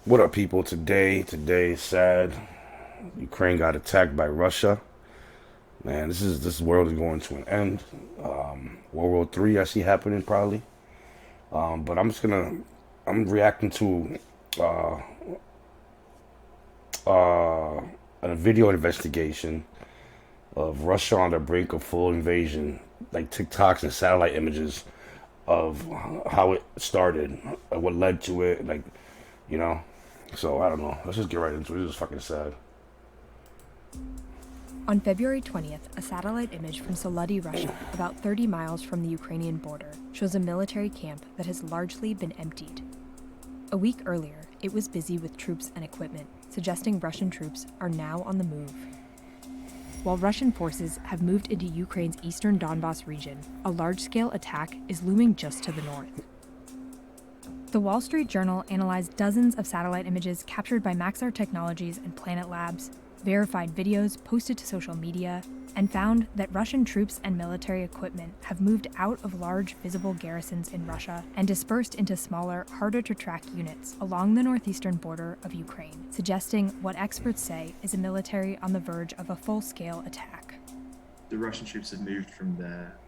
What up, people? Today is sad. Ukraine got attacked by Russia. Man, this world is going to an end. World War III I see happening probably. But I'm reacting to uh, uh, a video investigation of Russia on the brink of full invasion, like TikToks and satellite images of how it started, what led to it, like you know. So I don't know. Let's just get right into it. This is fucking sad. On February 20th, a satellite image from Solody, Russia, about 30 miles from the Ukrainian border, shows a military camp that has largely been emptied. A week earlier, it was busy with troops and equipment, suggesting Russian troops are now on the move. While Russian forces have moved into Ukraine's eastern Donbas region, a large-scale attack is looming just to the north. The Wall Street Journal analyzed dozens of satellite images captured by Maxar Technologies and Planet Labs, verified videos posted to social media, and found that Russian troops and military equipment have moved out of large visible garrisons in Russia and dispersed into smaller, harder-to-track units along the northeastern border of Ukraine, suggesting what experts say is a military on the verge of a full-scale attack. The Russian troops have moved from their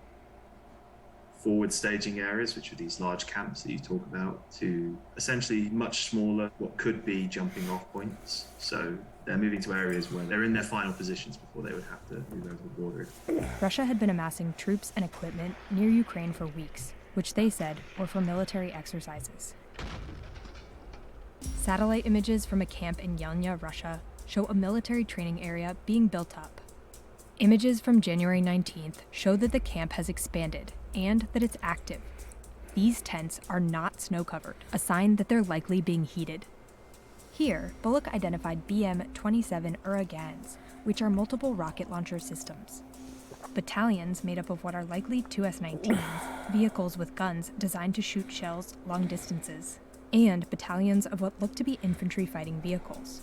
forward staging areas, which are these large camps that you talk about, to essentially much smaller, what could be jumping off points. So they're moving to areas where they're in their final positions before they would have to move over the border. Russia had been amassing troops and equipment near Ukraine for weeks, which they said were for military exercises. Satellite images from a camp in Yelnya, Russia, show a military training area being built up. Images from January 19th show that the camp has expanded and that it's active. These tents are not snow-covered, a sign that they're likely being heated. Here, Bullock identified BM-27 Uragans, which are multiple rocket launcher systems. Battalions made up of what are likely 2S-19s, vehicles with guns designed to shoot shells long distances, and battalions of what look to be infantry fighting vehicles.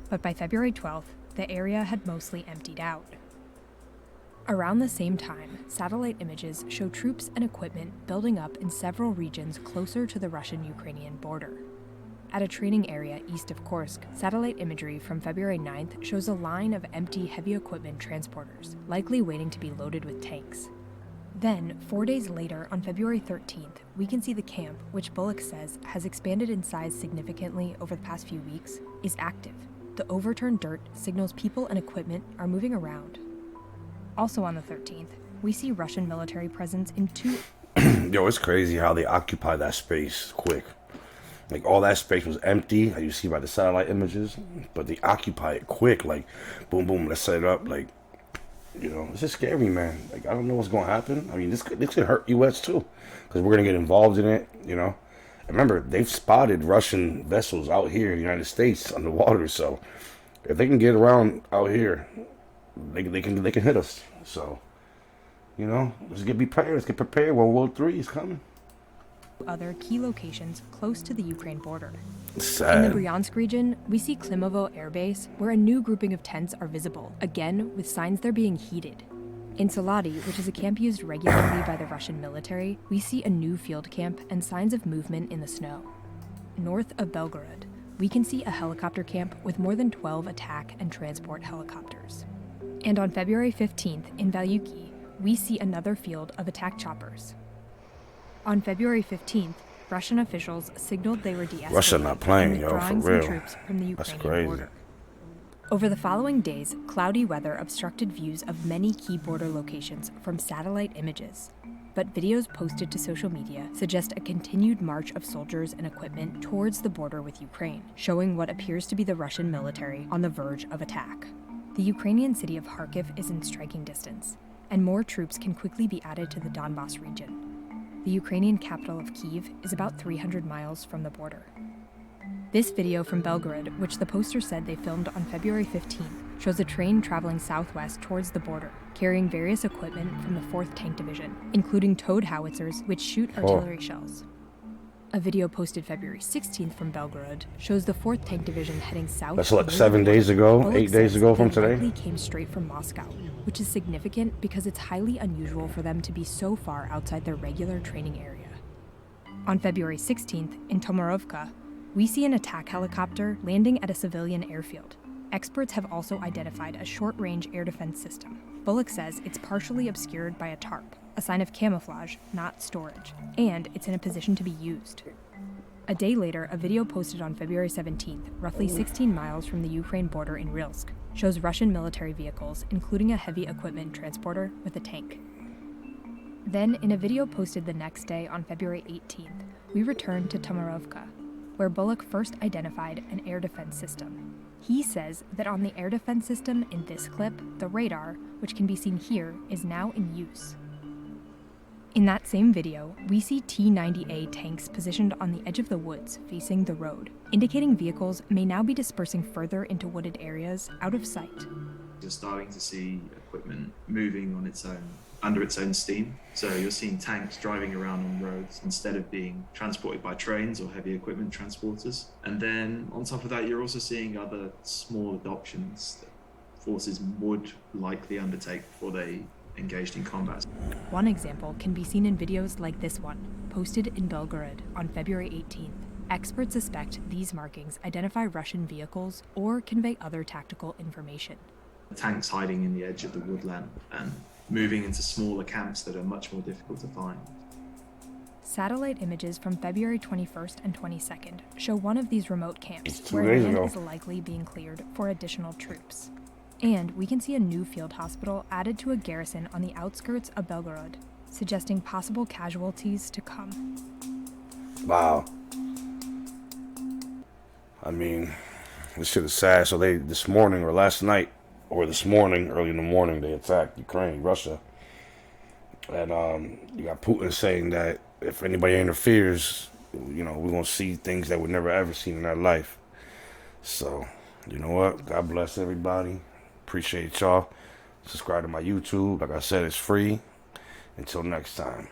But by February 12th, the area had mostly emptied out. Around the same time, satellite images show troops and equipment building up in several regions closer to the Russian-Ukrainian border. At a training area east of Kursk, satellite imagery from February 9th shows a line of empty heavy equipment transporters, likely waiting to be loaded with tanks. Then, 4 days later, on February 13th, we can see the camp, which Bullock says has expanded in size significantly over the past few weeks, is active. The overturned dirt signals people and equipment are moving around. Also on the 13th, we see Russian military presence in two... Yo, it's crazy how they occupy that space quick. Like, all that space was empty, as you see by the satellite images, but they occupy it quick. Like, boom, boom, let's set it up. Like, it's just scary, man. Like, I don't know what's going to happen. I mean, this could hurt U.S. too, because we're going to get involved in it, And remember, they've spotted Russian vessels out here in the United States underwater, so if they can get around out here, they can hit us. So, be prepared. Let's get prepared. World War III is coming. Other key locations close to the Ukraine border. Sad. In the Bryansk region, we see Klimovo Air Base, where a new grouping of tents are visible, again with signs they're being heated. In Solody, which is a camp used regularly by the Russian military, we see a new field camp and signs of movement in the snow. North of Belgorod, we can see a helicopter camp with more than 12 attack and transport helicopters. And on February 15th, in Valyuki, we see another field of attack choppers. On February 15th, Russian officials signaled they were de-escalating Russia not playing, and yo, for withdrawing some real. troops from the That's Ukrainian crazy. border. Over the following days, cloudy weather obstructed views of many key border locations from satellite images. But videos posted to social media suggest a continued march of soldiers and equipment towards the border with Ukraine, showing what appears to be the Russian military on the verge of attack. The Ukrainian city of Kharkiv is in striking distance, and more troops can quickly be added to the Donbas region. The Ukrainian capital of Kyiv is about 300 miles from the border. This video from Belgorod, which the poster said they filmed on February 15th, shows a train traveling southwest towards the border, carrying various equipment from the 4th Tank Division, including towed howitzers which shoot artillery shells. A video posted February 16th from Belgorod shows the 4th Tank Division heading south. That's like 7 days ago, Bullock 8 days says ago from they today. likely came straight from Moscow, which is significant because it's highly unusual for them to be so far outside their regular training area. On February 16th, in Tomarovka, we see an attack helicopter landing at a civilian airfield. Experts have also identified a short-range air defense system. Bullock says it's partially obscured by a tarp, a sign of camouflage, not storage, and it's in a position to be used. A day later, a video posted on February 17th, roughly 16 miles from the Ukraine border in Rilsk, shows Russian military vehicles, including a heavy equipment transporter with a tank. Then, in a video posted the next day on February 18th, we return to Tomarovka, where Bullock first identified an air defense system. He says that on the air defense system in this clip, the radar, which can be seen here, is now in use. In that same video, we see T-90A tanks positioned on the edge of the woods facing the road, indicating vehicles may now be dispersing further into wooded areas out of sight. You're starting to see equipment moving on its own, under its own steam. So you're seeing tanks driving around on roads instead of being transported by trains or heavy equipment transporters. And then on top of that, you're also seeing other small adoptions that forces would likely undertake before they engaged in combat. One example can be seen in videos like this one, posted in Belgorod on February 18th. Experts suspect these markings identify Russian vehicles or convey other tactical information. Tanks hiding in the edge of the woodland and moving into smaller camps that are much more difficult to find. Satellite images from February 21st and 22nd show one of these remote camps Two where days land ago. is likely being cleared for additional troops. And we can see a new field hospital added to a garrison on the outskirts of Belgorod, suggesting possible casualties to come. Wow. I mean, this shit is sad. So this morning or last night, or this morning, early in the morning, they attacked Ukraine, Russia. And you got Putin saying that if anybody interferes, we're going to see things that we've never ever seen in our life. So, you know what? God bless everybody. Appreciate y'all. Subscribe to my YouTube. Like I said, it's free. Until next time.